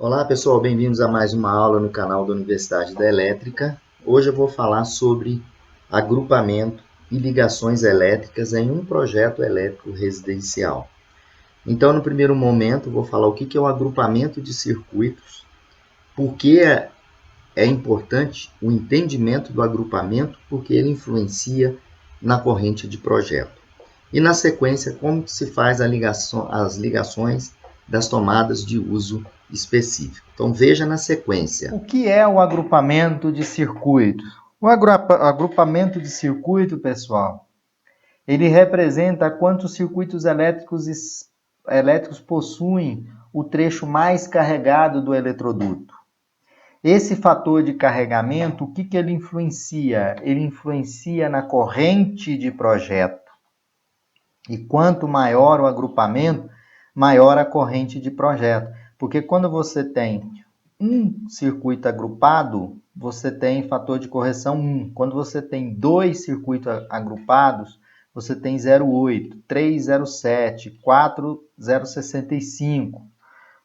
Olá pessoal, bem-vindos a mais uma aula no canal da Universidade da Elétrica. Hoje eu vou falar sobre agrupamento e ligações elétricas em um projeto elétrico residencial. Então, no primeiro momento, eu vou falar o que é o agrupamento de circuitos, por que é importante o entendimento do agrupamento, porque ele influencia na corrente de projeto. E na sequência, como se faz as ligações das tomadas de uso específico. Então veja na sequência. O que é o agrupamento de circuitos? O agrupamento de circuito, pessoal, ele representa quantos circuitos elétricos possuem o trecho mais carregado do eletroduto. Esse fator de carregamento, o que ele influencia? Ele influencia na corrente de projeto. E quanto maior o agrupamento, maior a corrente de projeto. Porque quando você tem um circuito agrupado, você tem fator de correção 1. Quando você tem dois circuitos agrupados, você tem 0,8, 3, 0,7, 4, 0,65.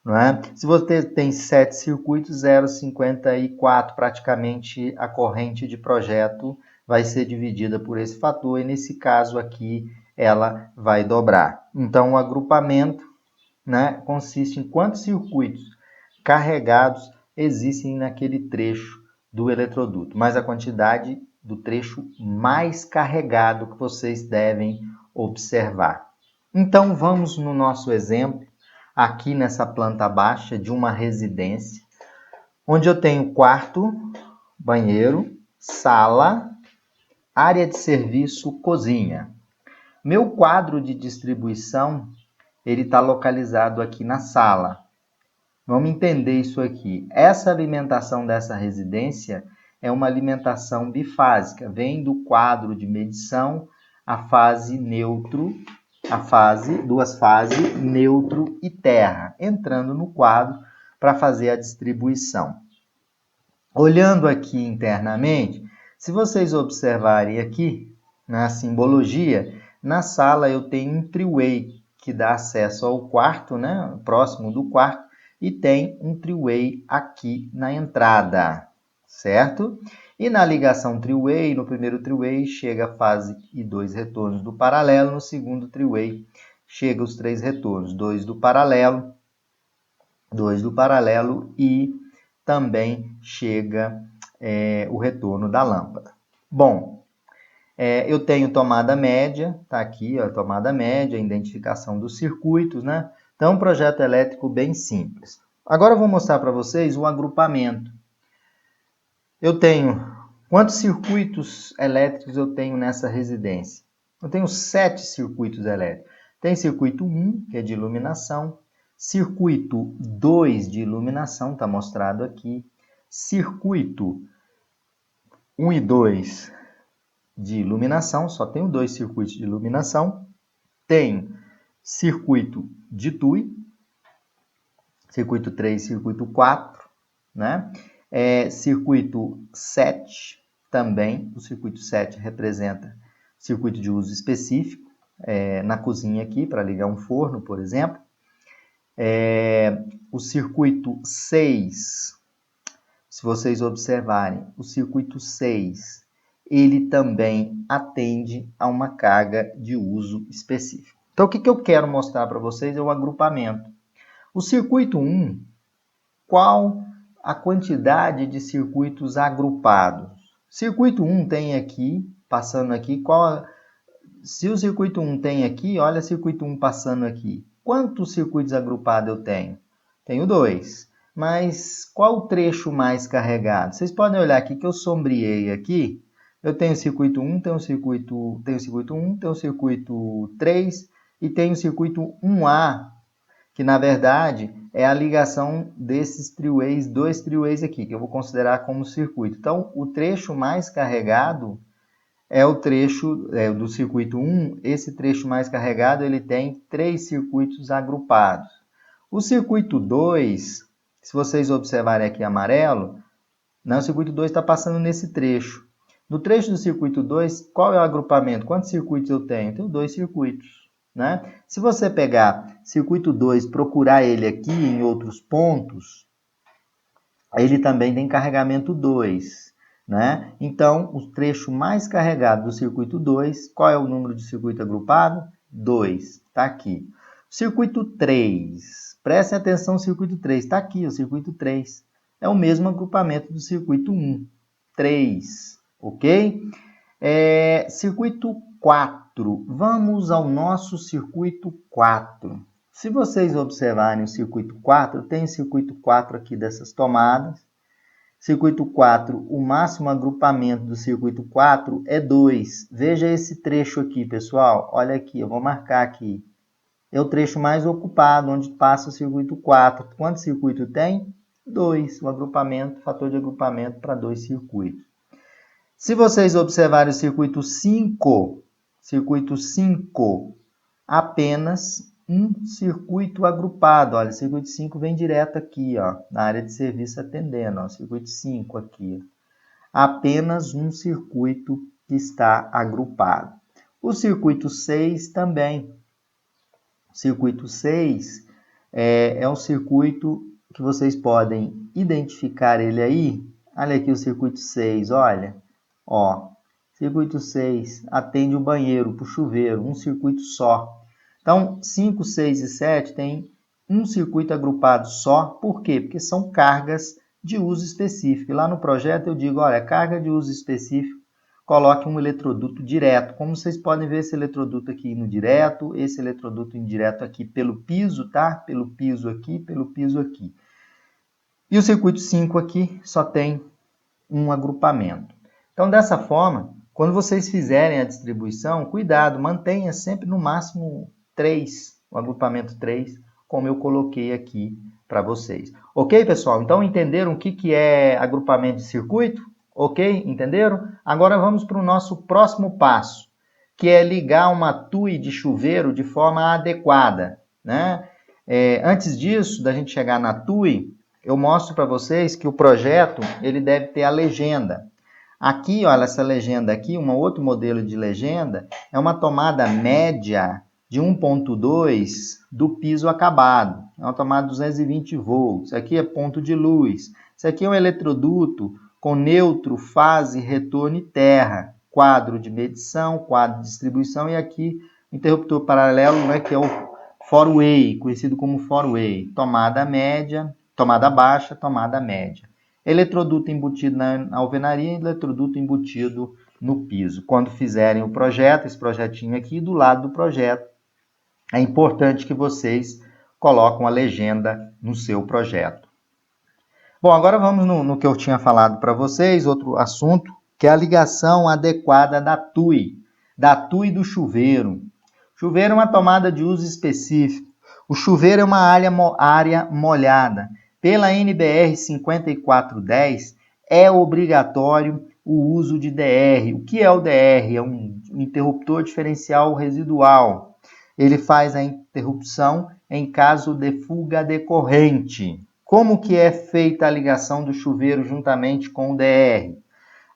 Não é? Se você tem 7 circuitos, 0,54, praticamente a corrente de projeto vai ser dividida por esse fator, e nesse caso aqui ela vai dobrar. Então o agrupamento, né, consiste em quantos circuitos carregados existem naquele trecho do eletroduto, mas a quantidade do trecho mais carregado que vocês devem observar. Então vamos no nosso exemplo, aqui nessa planta baixa de uma residência, onde eu tenho quarto, banheiro, sala, área de serviço, cozinha. Meu quadro de distribuição, ele está localizado aqui na sala. Vamos entender isso aqui. Essa alimentação dessa residência é uma alimentação bifásica. Vem do quadro de medição a fase neutro, duas fases, neutro e terra, entrando no quadro para fazer a distribuição. Olhando aqui internamente, se vocês observarem aqui na simbologia, na sala eu tenho um three-way que dá acesso ao quarto, né, próximo do quarto, e tem um three-way aqui na entrada, certo? E na ligação three-way, no primeiro three-way, chega a fase e 2 retornos do paralelo, no segundo three-way chega os 3 retornos, 2 do paralelo e também chega o retorno da lâmpada. Bom, eu tenho tomada média, está aqui, ó, tomada média, identificação dos circuitos, né? Então, um projeto elétrico bem simples. Agora eu vou mostrar para vocês o agrupamento. Eu tenho, quantos circuitos elétricos eu tenho nessa residência? Eu tenho 7 circuitos elétricos. Tem circuito 1, que é de iluminação, circuito 2 de iluminação, está mostrado aqui, circuito 1 e 2 de iluminação, só tenho 2 circuitos de iluminação, tem circuito de TUI, circuito 3, circuito 4, né? Circuito 7 também, o circuito 7 representa circuito de uso específico, na cozinha aqui, para ligar um forno, por exemplo. O circuito 6, se vocês observarem, o circuito 6, ele também atende a uma carga de uso específico. Então, o que eu quero mostrar para vocês é o agrupamento. O circuito 1, qual a quantidade de circuitos agrupados? Circuito 1 tem aqui, passando aqui, se o circuito 1 tem aqui, olha o circuito 1 passando aqui. Quantos circuitos agrupados eu tenho? Tenho 2. Mas qual o trecho mais carregado? Vocês podem olhar aqui que eu sombreei aqui. Eu tenho o circuito 1, tenho o circuito 1, tenho o circuito 3 e tenho o circuito 1A, que na verdade é a ligação desses three-ways, 2 three-ways aqui, que eu vou considerar como circuito. Então, o trecho mais carregado é o trecho do circuito 1. Esse trecho mais carregado ele tem 3 circuitos agrupados. O circuito 2, se vocês observarem aqui amarelo, o circuito 2 está passando nesse trecho. No trecho do circuito 2, qual é o agrupamento? Quantos circuitos eu tenho? Eu tenho 2 circuitos, né? Se você pegar circuito 2, procurar ele aqui em outros pontos, ele também tem carregamento 2, né? Então, o trecho mais carregado do circuito 2, qual é o número de circuito agrupado? 2, está aqui. Circuito 3, prestem atenção no circuito 3, está aqui o circuito 3. É o mesmo agrupamento do circuito 1, 3, ok? Circuito 4, vamos ao nosso circuito 4. Se vocês observarem o circuito 4, tem o circuito 4 aqui dessas tomadas. Circuito 4, o máximo agrupamento do circuito 4 é 2. Veja esse trecho aqui, pessoal. Olha aqui, eu vou marcar aqui. É o trecho mais ocupado, onde passa o circuito 4. Quanto circuito tem? 2. O agrupamento, fator de agrupamento para 2 circuitos. Se vocês observarem o circuito 5, apenas um circuito agrupado. Olha, o circuito 5 vem direto aqui, ó, na área de serviço atendendo, ó, circuito 5 aqui. Apenas um circuito que está agrupado. O circuito 6 também. O circuito 6 é um circuito que vocês podem identificar ele aí. Olha aqui o circuito 6, olha. Ó, circuito 6 atende o banheiro, para o chuveiro, um circuito só. Então, 5, 6 e 7 tem um circuito agrupado só. Por quê? Porque são cargas de uso específico. E lá no projeto eu digo, olha, carga de uso específico, coloque um eletroduto direto. Como vocês podem ver, esse eletroduto aqui indo direto, esse eletroduto indo direto aqui pelo piso, tá? Pelo piso aqui, pelo piso aqui. E o circuito 5 aqui só tem um agrupamento. Então, dessa forma, quando vocês fizerem a distribuição, cuidado, mantenha sempre no máximo 3, o agrupamento 3, como eu coloquei aqui para vocês. Ok, pessoal? Então, entenderam o que é agrupamento de circuito? Ok? Entenderam? Agora vamos para o nosso próximo passo, que é ligar uma TUI de chuveiro de forma adequada, né? Antes disso, da gente chegar na TUI, eu mostro para vocês que o projeto ele deve ter a legenda. Aqui, olha, essa legenda aqui, um outro modelo de legenda, é uma tomada média de 1.2 do piso acabado. É uma tomada de 220 volts. Aqui é ponto de luz. Isso aqui é um eletroduto com neutro, fase, retorno e terra. Quadro de medição, quadro de distribuição e aqui interruptor paralelo, né, que é o four-way, conhecido como four-way. Tomada média, tomada baixa, tomada média. Eletroduto embutido na alvenaria e eletroduto embutido no piso. Quando fizerem o projeto, esse projetinho aqui, do lado do projeto, é importante que vocês coloquem a legenda no seu projeto. Bom, agora vamos no que eu tinha falado para vocês, outro assunto, que é a ligação adequada da TUI do chuveiro. Chuveiro é uma tomada de uso específico. O chuveiro é uma área molhada. Pela NBR 5410, é obrigatório o uso de DR. O que é o DR? É um interruptor diferencial residual. Ele faz a interrupção em caso de fuga decorrente. Como que é feita a ligação do chuveiro juntamente com o DR?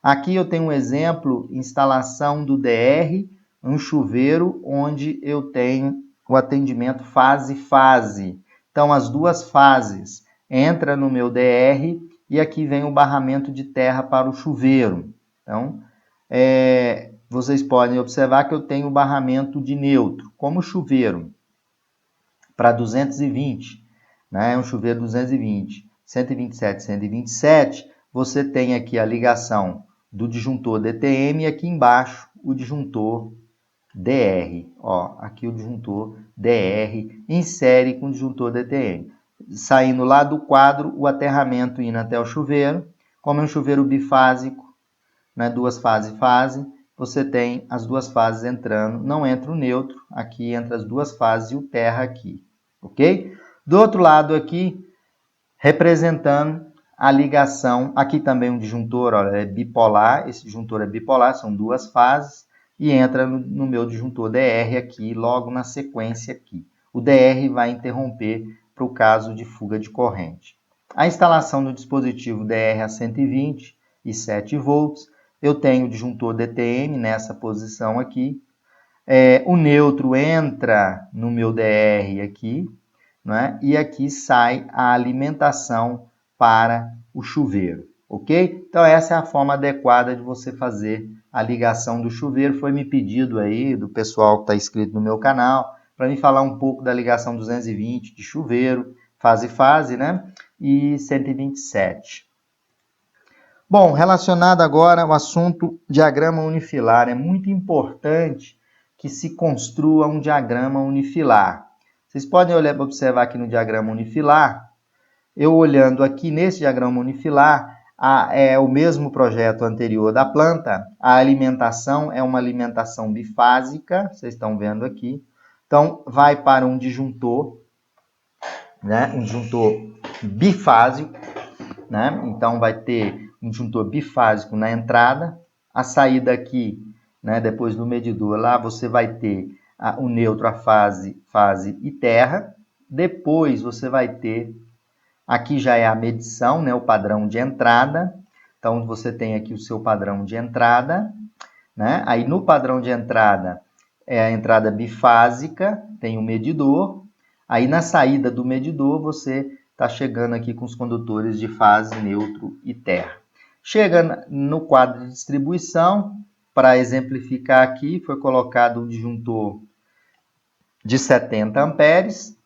Aqui eu tenho um exemplo, instalação do DR, um chuveiro onde eu tenho o atendimento fase-fase. Então, as duas fases entram no meu DR e aqui vem o barramento de terra para o chuveiro. Então, vocês podem observar que eu tenho o barramento de neutro, como chuveiro, para 220, né? Um chuveiro 220, 127, 127, você tem aqui a ligação do disjuntor DTM e aqui embaixo o disjuntor DR. Ó, aqui o disjuntor DR insere com o disjuntor DTM. Saindo lá do quadro, o aterramento indo até o chuveiro. Como é um chuveiro bifásico, né, duas fase, você tem as duas fases entrando. Não entra o neutro, aqui entra as duas fases e o terra aqui. Ok? Do outro lado aqui, representando a ligação, aqui também um disjuntor, olha, é bipolar, esse disjuntor é bipolar, são duas fases, e entra no meu disjuntor DR aqui, logo na sequência aqui. O DR vai interromper para o caso de fuga de corrente. A instalação do dispositivo DR a 127 volts, eu tenho o disjuntor DTM nessa posição aqui, o neutro entra no meu DR aqui, né? E aqui sai a alimentação para o chuveiro, ok? Então essa é a forma adequada de você fazer a ligação do chuveiro. Foi me pedido aí do pessoal que está inscrito no meu canal para me falar um pouco da ligação 220 de chuveiro, fase, né? E 127. Bom, relacionado agora ao assunto diagrama unifilar, é muito importante que se construa um diagrama unifilar. Vocês podem observar aqui no diagrama unifilar, eu olhando aqui nesse diagrama unifilar, é o mesmo projeto anterior da planta, a alimentação é uma alimentação bifásica, vocês estão vendo aqui. Então, vai para um disjuntor, né? Um disjuntor bifásico, né? Então, vai ter um disjuntor bifásico na entrada, a saída aqui, né? Depois do medidor, lá você vai ter o neutro, a fase e terra. Depois você vai ter, aqui já é a medição, né? O padrão de entrada. Então, você tem aqui o seu padrão de entrada, né? Aí, no padrão de entrada, é a entrada bifásica, tem o medidor. Aí, na saída do medidor, você está chegando aqui com os condutores de fase, neutro e terra. Chega no quadro de distribuição, para exemplificar aqui, foi colocado um disjuntor de 70 amperes,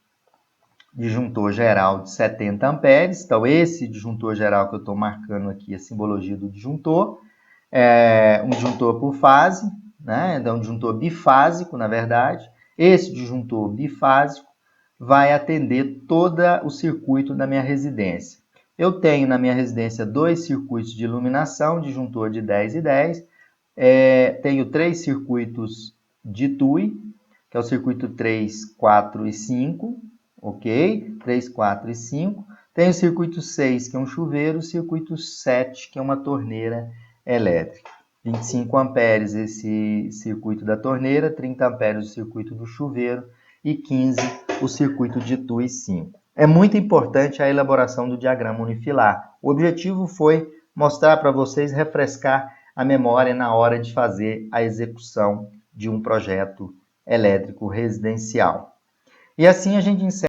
disjuntor geral de 70 amperes. Então, esse disjuntor geral que eu estou marcando aqui, a simbologia do disjuntor, é um disjuntor por fase, né? Então, um disjuntor bifásico, na verdade. Esse disjuntor bifásico vai atender todo o circuito da minha residência. Eu tenho na minha residência 2 circuitos de iluminação, disjuntor de 10 e 10. Tenho 3 circuitos de TUI, que é o circuito 3, 4 e 5, ok? 3, 4 e 5. Tenho o circuito 6, que é um chuveiro, o circuito 7, que é uma torneira elétrica. 25 amperes esse circuito da torneira, 30 amperes o circuito do chuveiro e 15 o circuito de TUI 5. É muito importante a elaboração do diagrama unifilar. O objetivo foi mostrar para vocês, refrescar a memória na hora de fazer a execução de um projeto elétrico residencial. E assim a gente encerra